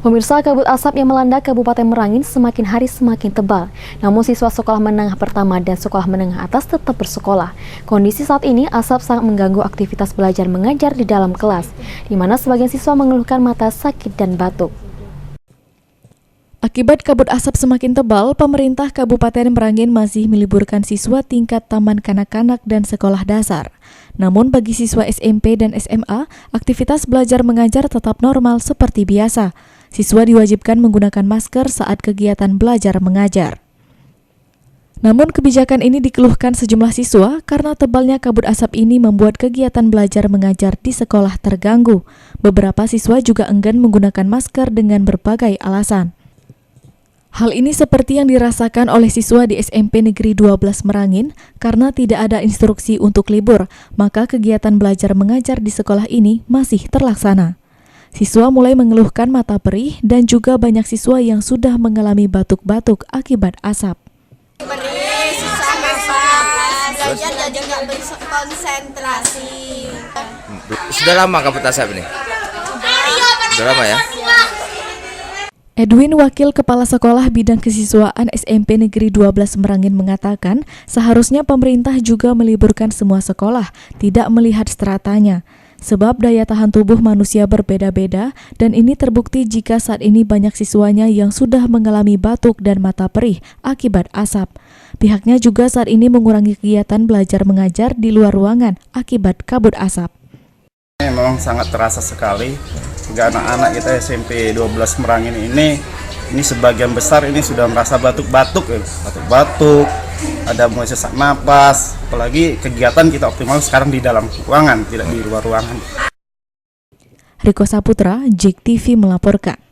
Pemirsa, kabut asap yang melanda Kabupaten Merangin semakin hari semakin tebal. Namun siswa sekolah menengah pertama dan sekolah menengah atas tetap bersekolah. Kondisi saat ini asap sangat mengganggu aktivitas belajar mengajar di dalam kelas, di mana sebagian siswa mengeluhkan mata sakit dan batuk. Akibat kabut asap semakin tebal, pemerintah Kabupaten Merangin masih meliburkan siswa tingkat taman kanak-kanak dan sekolah dasar. Namun bagi siswa SMP dan SMA, aktivitas belajar mengajar tetap normal seperti biasa. Siswa diwajibkan menggunakan masker saat kegiatan belajar mengajar. Namun kebijakan ini dikeluhkan sejumlah siswa karena tebalnya kabut asap ini membuat kegiatan belajar mengajar di sekolah terganggu. Beberapa siswa juga enggan menggunakan masker dengan berbagai alasan. Hal ini seperti yang dirasakan oleh siswa di SMP Negeri 12 Merangin karena tidak ada instruksi untuk libur, maka kegiatan belajar mengajar di sekolah ini masih terlaksana. Siswa mulai mengeluhkan mata perih dan juga banyak siswa yang sudah mengalami batuk-batuk akibat asap. Perih, susah nafas, belajar jadi nggak berkonsentrasi. Sudah lama kabut asap ini? Sudah lama ya? Edwin, Wakil Kepala Sekolah Bidang Kesiswaan SMP Negeri 12 Merangin mengatakan seharusnya pemerintah juga meliburkan semua sekolah, tidak melihat stratanya. Sebab daya tahan tubuh manusia berbeda-beda dan ini terbukti jika saat ini banyak siswanya yang sudah mengalami batuk dan mata perih akibat asap. Pihaknya juga saat ini mengurangi kegiatan belajar mengajar di luar ruangan akibat kabut asap. Memang sangat terasa sekali. Anak-anak kita SMP 12 Merangin ini sebagian besar ini sudah merasa batuk-batuk, batuk-batuk, ada mulai sesak napas, apalagi kegiatan kita optimal sekarang di dalam ruangan, tidak di luar ruangan. Riko Saputra, JEK TV melaporkan.